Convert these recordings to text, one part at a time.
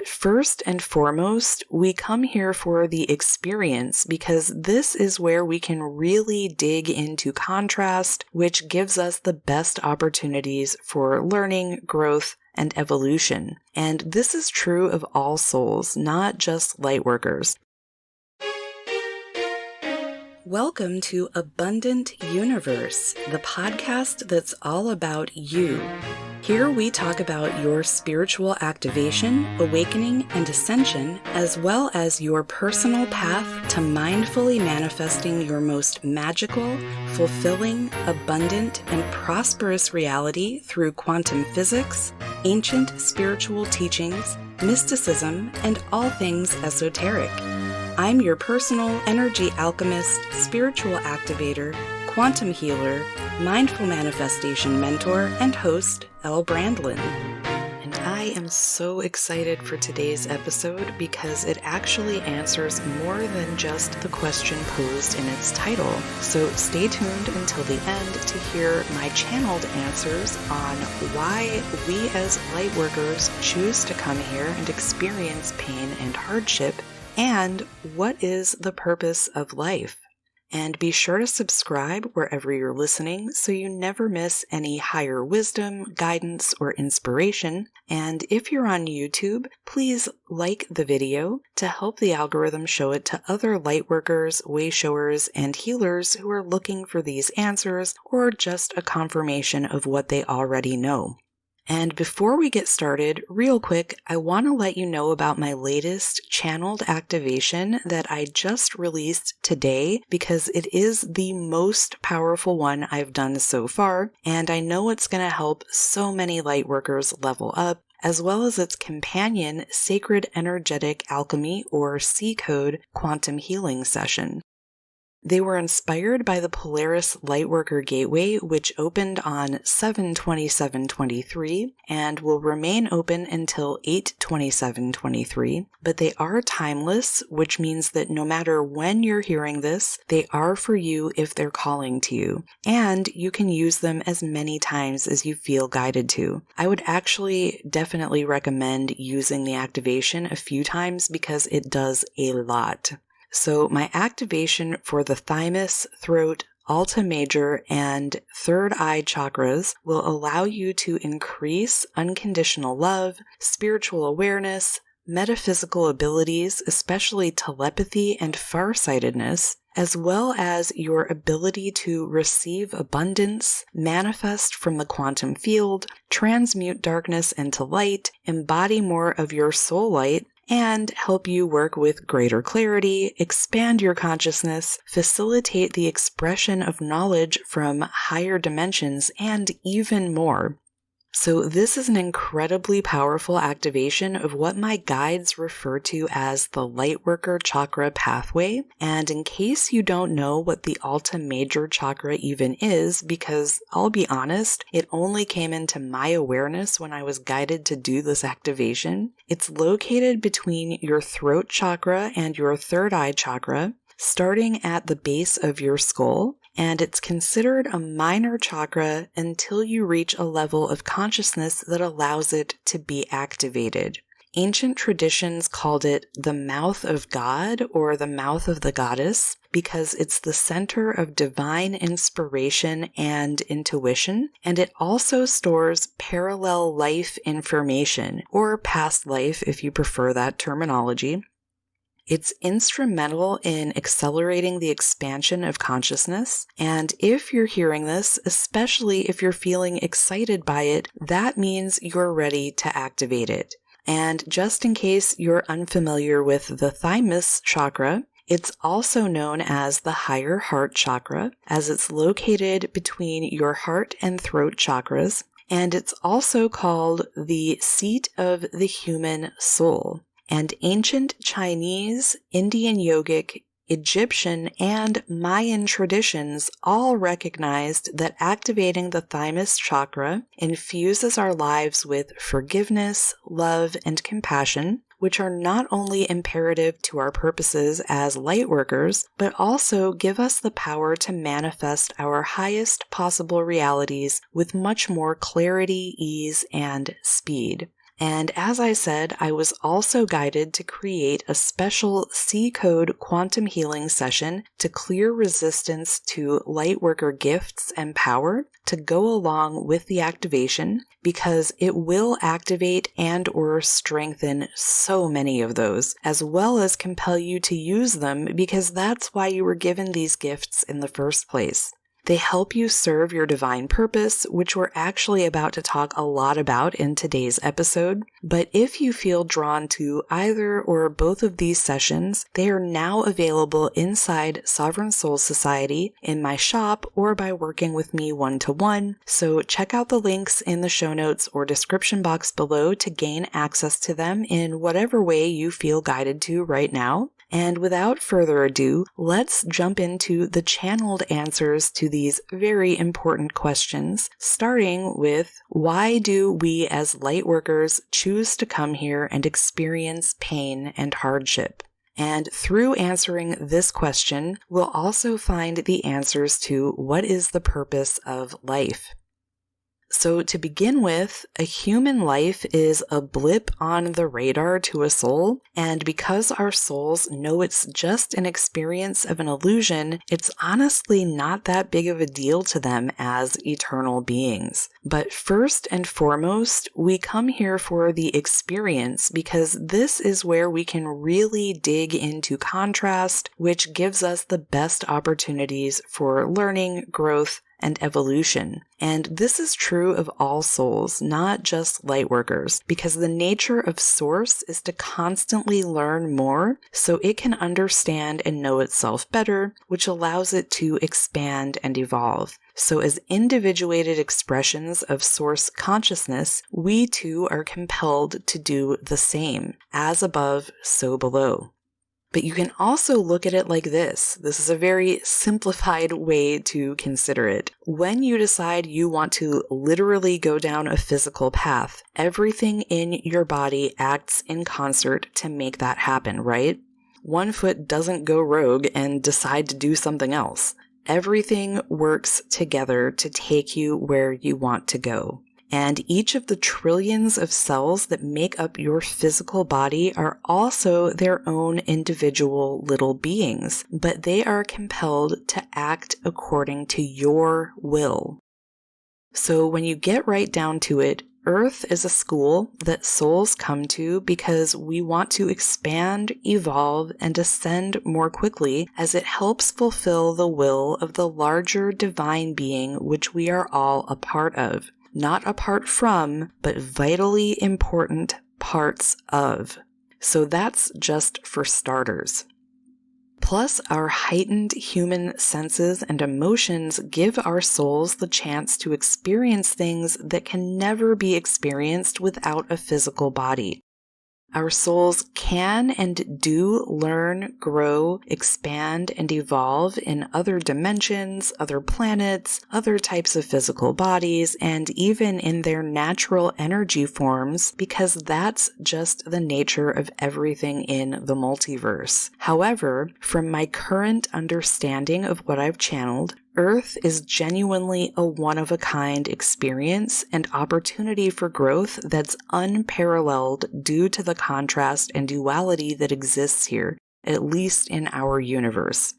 First and foremost, we come here for the experience because this is where we can really dig into contrast, which gives us the best opportunities for learning, growth, and evolution. And this is true of all souls, not just Lightworkers. Welcome to Abundant Universe, the podcast that's all about you. Here we talk about your spiritual activation, awakening, and ascension, as well as your personal path to mindfully manifesting your most magical, fulfilling, abundant, and prosperous reality through quantum physics, ancient spiritual teachings, mysticism, and all things esoteric. I'm your personal energy alchemist, spiritual activator, quantum healer, mindful manifestation mentor, and host, Elle Brandlin. And I am so excited for today's episode because it actually answers more than just the question posed in its title. So stay tuned until the end to hear my channeled answers on why we as Lightworkers choose to come here and experience pain and hardship, and what is the purpose of life. And be sure to subscribe wherever you're listening so you never miss any higher wisdom, guidance, or inspiration. And if you're on YouTube, please like the video to help the algorithm show it to other Lightworkers, Wayshowers, and healers who are looking for these answers or just a confirmation of what they already know. And before we get started, real quick, I want to let you know about my latest channeled activation that I just released today because it is the most powerful one I've done so far, and I know it's going to help so many Lightworkers level up, as well as its companion Sacred Energetic Alchemy or C-Code Quantum Healing Session. They were inspired by the Polaris Lightworker Gateway, which opened on 7/27/23 and will remain open until 8/27/23, but they are timeless, which means that no matter when you're hearing this, they are for you if they're calling to you, and you can use them as many times as you feel guided to. I would actually definitely recommend using the activation a few times because it does a lot. So my activation for the Thymus, throat, Alta Major, and third eye chakras will allow you to increase unconditional love, spiritual awareness, metaphysical abilities, especially telepathy and farsightedness, as well as your ability to receive abundance, manifest from the quantum field, transmute darkness into light, embody more of your soul light, and help you work with greater clarity, expand your consciousness, facilitate the expression of knowledge from higher dimensions, and even more. So this is an incredibly powerful activation of what my guides refer to as the Lightworker Chakra Pathway. And in case you don't know what the Alta Major chakra even is, because I'll be honest, it only came into my awareness when I was guided to do this activation. It's located between your throat chakra and your third eye chakra, starting at the base of your skull. And it's considered a minor chakra until you reach a level of consciousness that allows it to be activated. Ancient traditions called it the mouth of God or the mouth of the goddess because it's the center of divine inspiration and intuition, and it also stores parallel life information, or past life if you prefer that terminology. It's instrumental in accelerating the expansion of consciousness, and if you're hearing this, especially if you're feeling excited by it, that means you're ready to activate it. And just in case you're unfamiliar with the Thymus chakra, it's also known as the higher heart chakra, as it's located between your heart and throat chakras, and it's also called the seat of the human soul. And ancient Chinese, Indian yogic, Egyptian, and Mayan traditions all recognized that activating the Thymus chakra infuses our lives with forgiveness, love, and compassion, which are not only imperative to our purposes as Lightworkers, but also give us the power to manifest our highest possible realities with much more clarity, ease, and speed. And as I said, I was also guided to create a special C-code quantum healing session to clear resistance to Lightworker gifts and power to go along with the activation, because it will activate and or strengthen so many of those, as well as compel you to use them, because that's why you were given these gifts in the first place. They help you serve your divine purpose, which we're actually about to talk a lot about in today's episode. But if you feel drawn to either or both of these sessions, they are now available inside Sovereign Soul Society, in my shop, or by working with me one-to-one. So check out the links in the show notes or description box below to gain access to them in whatever way you feel guided to right now. And without further ado, let's jump into the channeled answers to these very important questions, starting with, why do we as Lightworkers choose to come here and experience pain and hardship? And through answering this question, we'll also find the answers to what is the purpose of life. So to begin with, a human life is a blip on the radar to a soul, and because our souls know it's just an experience of an illusion, it's honestly not that big of a deal to them as eternal beings. But first and foremost, we come here for the experience, because this is where we can really dig into contrast, which gives us the best opportunities for learning, growth, and evolution. And this is true of all souls, not just Lightworkers, because the nature of Source is to constantly learn more so it can understand and know itself better, which allows it to expand and evolve. So as individuated expressions of Source consciousness, we too are compelled to do the same. As above, so below. But you can also look at it like this. This is a very simplified way to consider it. When you decide you want to literally go down a physical path, everything in your body acts in concert to make that happen, right? One foot doesn't go rogue and decide to do something else. Everything works together to take you where you want to go. And each of the trillions of cells that make up your physical body are also their own individual little beings, but they are compelled to act according to your will. So when you get right down to it, Earth is a school that souls come to because we want to expand, evolve, and ascend more quickly, as it helps fulfill the will of the larger divine being which we are all a part of. Not apart from, but vitally important parts of. So that's just for starters. Plus, our heightened human senses and emotions give our souls the chance to experience things that can never be experienced without a physical body. Our souls can and do learn, grow, expand, and evolve in other dimensions, other planets, other types of physical bodies, and even in their natural energy forms, because that's just the nature of everything in the multiverse. However, from my current understanding of what I've channeled, Earth is genuinely a one-of-a-kind experience and opportunity for growth that's unparalleled due to the contrast and duality that exists here, at least in our universe.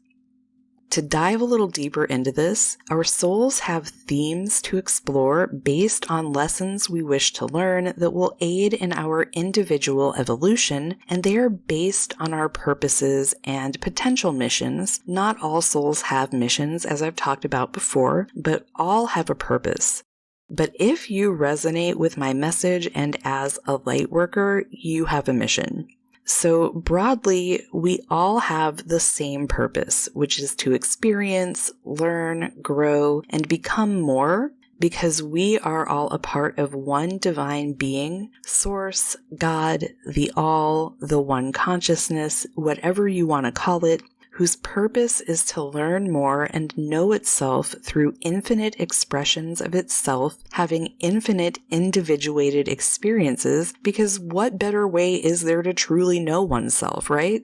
To dive a little deeper into this, our souls have themes to explore based on lessons we wish to learn that will aid in our individual evolution, and they are based on our purposes and potential missions. Not all souls have missions, as I've talked about before, but all have a purpose. But if you resonate with my message and as a Lightworker, you have a mission. So broadly, we all have the same purpose, which is to experience, learn, grow, and become more, because we are all a part of one divine being, Source, God, the All, the One Consciousness, whatever you want to call it, whose purpose is to learn more and know itself through infinite expressions of itself, having infinite individuated experiences, because what better way is there to truly know oneself, right?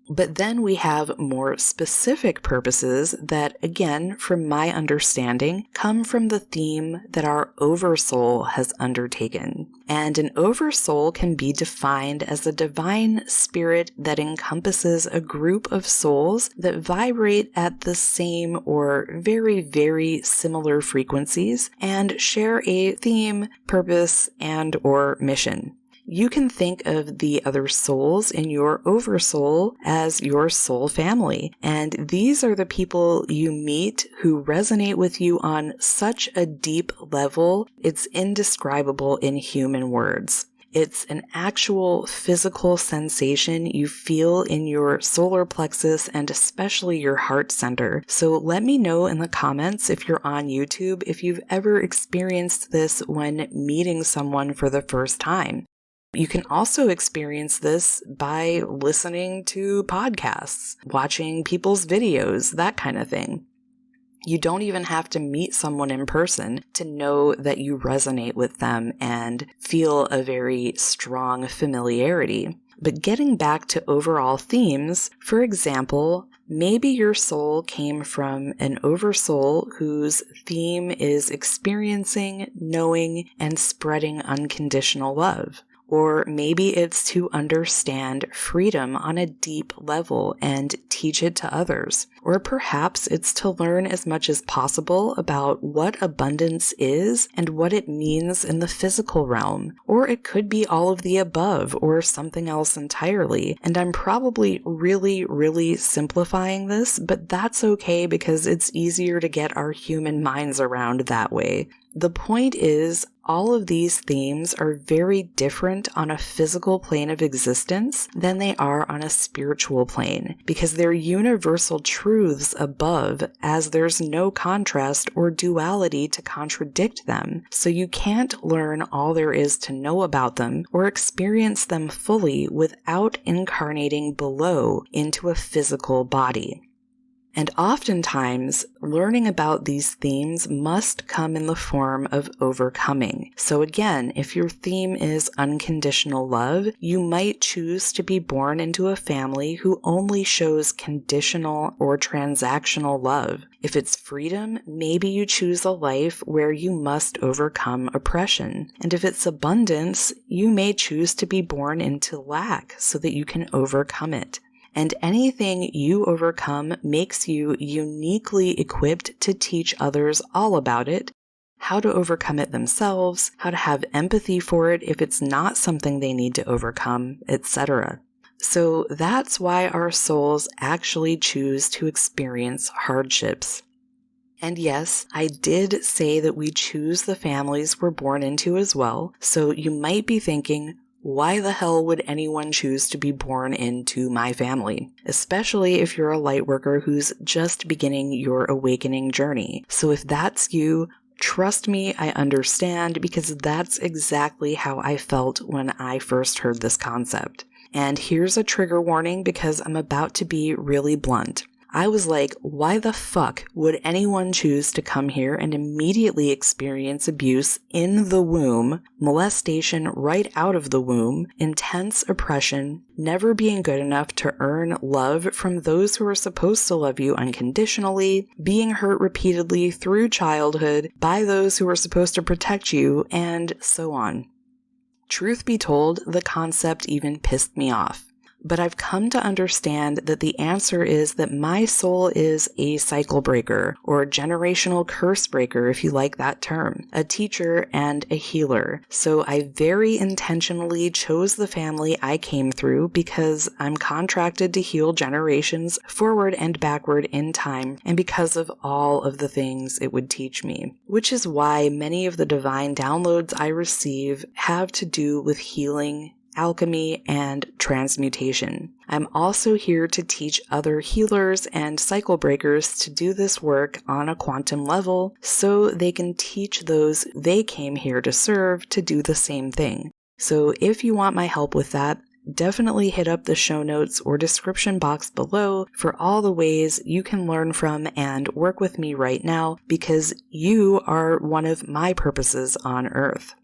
But then we have more specific purposes that, again, from my understanding, come from the theme that our oversoul has undertaken. And an oversoul can be defined as a divine spirit that encompasses a group of souls that vibrate at the same or very, very similar frequencies and share a theme, purpose, and or mission. You can think of the other souls in your oversoul as your soul family, and these are the people you meet who resonate with you on such a deep level, it's indescribable in human words. It's an actual physical sensation you feel in your solar plexus and especially your heart center. So let me know in the comments if you're on YouTube if you've ever experienced this when meeting someone for the first time. You can also experience this by listening to podcasts, watching people's videos, that kind of thing. You don't even have to meet someone in person to know that you resonate with them and feel a very strong familiarity. But getting back to overall themes, for example, maybe your soul came from an oversoul whose theme is experiencing, knowing, and spreading unconditional love. Or maybe it's to understand freedom on a deep level and teach it to others. Or perhaps it's to learn as much as possible about what abundance is and what it means in the physical realm. Or it could be all of the above or something else entirely. And I'm probably really simplifying this, but that's okay because it's easier to get our human minds around that way. The point is, all of these themes are very different on a physical plane of existence than they are on a spiritual plane, because they're universal truths above, as there's no contrast or duality to contradict them. So you can't learn all there is to know about them or experience them fully without incarnating below into a physical body. And oftentimes, learning about these themes must come in the form of overcoming. So again, if your theme is unconditional love, you might choose to be born into a family who only shows conditional or transactional love. If it's freedom, maybe you choose a life where you must overcome oppression. And if it's abundance, you may choose to be born into lack so that you can overcome it. And anything you overcome makes you uniquely equipped to teach others all about it, how to overcome it themselves, how to have empathy for it if it's not something they need to overcome, etc. So that's why our souls actually choose to experience hardships. And yes, I did say that we choose the families we're born into as well, so you might be thinking, why the hell would anyone choose to be born into my family? Especially if you're a lightworker who's just beginning your awakening journey. So if that's you, trust me, I understand, because that's exactly how I felt when I first heard this concept. And here's a trigger warning because I'm about to be really blunt. I was like, why the fuck would anyone choose to come here and immediately experience abuse in the womb, molestation right out of the womb, intense oppression, never being good enough to earn love from those who are supposed to love you unconditionally, being hurt repeatedly through childhood by those who are supposed to protect you, and so on. Truth be told, the concept even pissed me off. But I've come to understand that the answer is that my soul is a cycle breaker, or generational curse breaker if you like that term, a teacher and a healer. So I very intentionally chose the family I came through because I'm contracted to heal generations forward and backward in time, and because of all of the things it would teach me. Which is why many of the divine downloads I receive have to do with healing, alchemy, and transmutation. I'm also here to teach other healers and cycle breakers to do this work on a quantum level so they can teach those they came here to serve to do the same thing. So if you want my help with that, definitely hit up the show notes or description box below for all the ways you can learn from and work with me right now, because you are one of my purposes on Earth.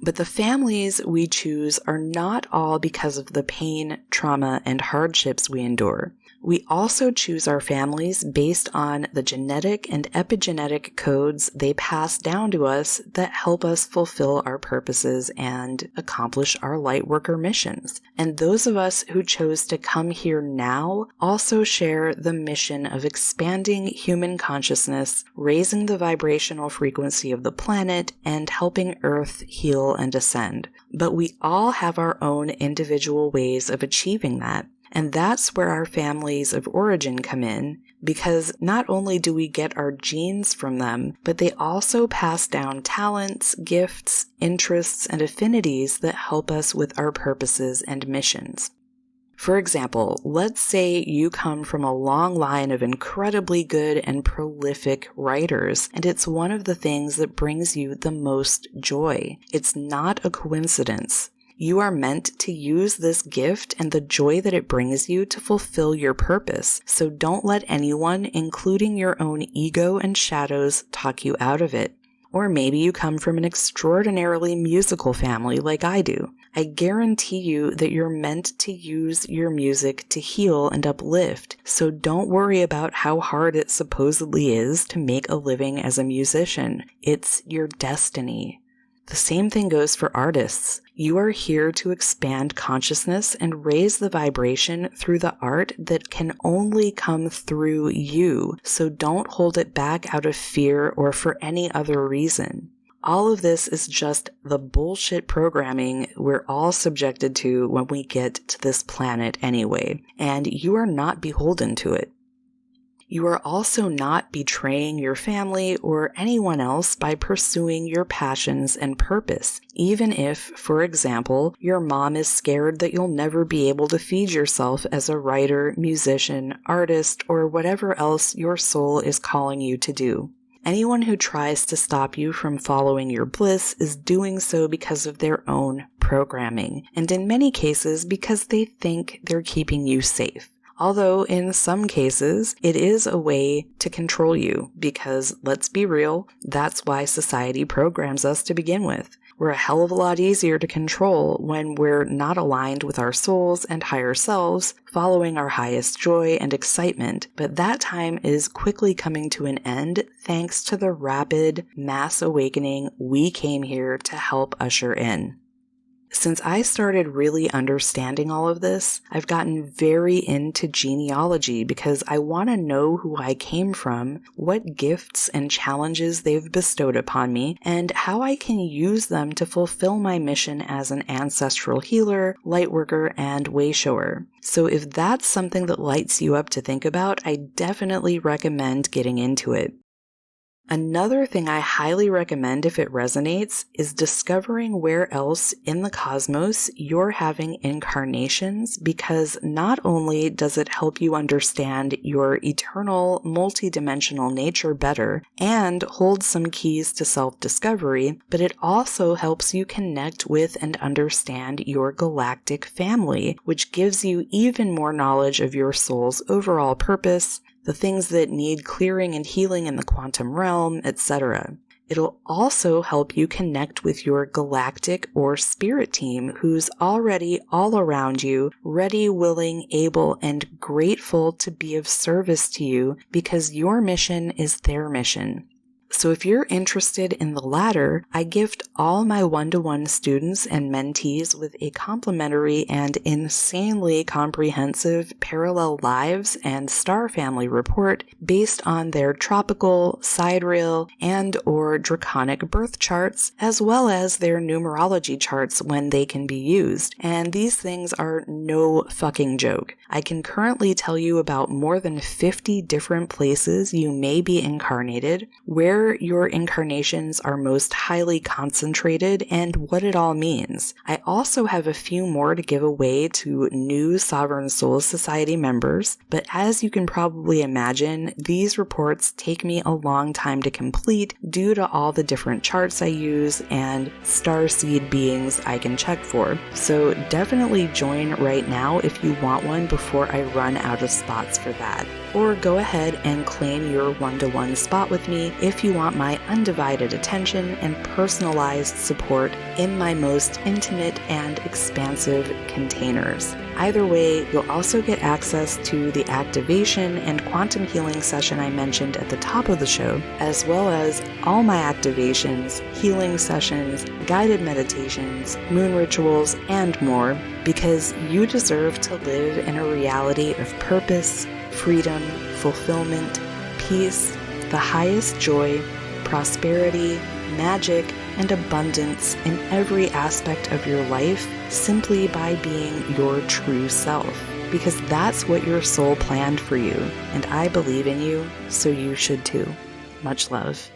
But the families we choose are not all because of the pain, trauma, and hardships we endure. We also choose our families based on the genetic and epigenetic codes they pass down to us that help us fulfill our purposes and accomplish our Lightworker missions. And those of us who chose to come here now also share the mission of expanding human consciousness, raising the vibrational frequency of the planet, and helping Earth heal and ascend. But we all have our own individual ways of achieving that. And that's where our families of origin come in, because not only do we get our genes from them, but they also pass down talents, gifts, interests, and affinities that help us with our purposes and missions. For example, let's say you come from a long line of incredibly good and prolific writers, and it's one of the things that brings you the most joy. It's not a coincidence. You are meant to use this gift and the joy that it brings you to fulfill your purpose, so don't let anyone, including your own ego and shadows, talk you out of it. Or maybe you come from an extraordinarily musical family like I do. I guarantee you that you're meant to use your music to heal and uplift, so don't worry about how hard it supposedly is to make a living as a musician. It's your destiny. The same thing goes for artists. You are here to expand consciousness and raise the vibration through the art that can only come through you, so don't hold it back out of fear or for any other reason. All of this is just the bullshit programming we're all subjected to when we get to this planet anyway, and you are not beholden to it. You are also not betraying your family or anyone else by pursuing your passions and purpose, even if, for example, your mom is scared that you'll never be able to feed yourself as a writer, musician, artist, or whatever else your soul is calling you to do. Anyone who tries to stop you from following your bliss is doing so because of their own programming, and in many cases because they think they're keeping you safe. Although in some cases, it is a way to control you because, let's be real, that's why society programs us to begin with. We're a hell of a lot easier to control when we're not aligned with our souls and higher selves, following our highest joy and excitement, but that time is quickly coming to an end thanks to the rapid mass awakening we came here to help usher in. Since I started really understanding all of this, I've gotten very into genealogy because I want to know who I came from, what gifts and challenges they've bestowed upon me, and how I can use them to fulfill my mission as an ancestral healer, lightworker, and wayshower. So if that's something that lights you up to think about, I definitely recommend getting into it. Another thing I highly recommend if it resonates is discovering where else in the cosmos you're having incarnations, because not only does it help you understand your eternal, multidimensional nature better and hold some keys to self-discovery, but it also helps you connect with and understand your galactic family, which gives you even more knowledge of your soul's overall purpose, the things that need clearing and healing in the quantum realm, etc. It'll also help you connect with your galactic or spirit team who's already all around you, ready, willing, able, and grateful to be of service to you because your mission is their mission. So if you're interested in the latter, I gift all my one-to-one students and mentees with a complimentary and insanely comprehensive parallel lives and star family report based on their tropical, sidereal, and or draconic birth charts, as well as their numerology charts when they can be used. And these things are no fucking joke. I can currently tell you about more than 50 different places you may be incarnated, where your incarnations are most highly concentrated, and what it all means. I also have a few more to give away to new Sovereign Soul Society members, but as you can probably imagine, these reports take me a long time to complete due to all the different charts I use and starseed beings I can check for. So definitely join right now if you want one before I run out of spots for that. Or go ahead and claim your one-to-one spot with me if you you want my undivided attention and personalized support in my most intimate and expansive containers. Either way, you'll also get access to the activation and quantum healing session I mentioned at the top of the show, as well as all my activations, healing sessions, guided meditations, moon rituals, and more, because you deserve to live in a reality of purpose, freedom, fulfillment, peace, the highest joy, prosperity, magic, and abundance in every aspect of your life simply by being your true self. Because that's what your soul planned for you, and I believe in you, so you should too. Much love.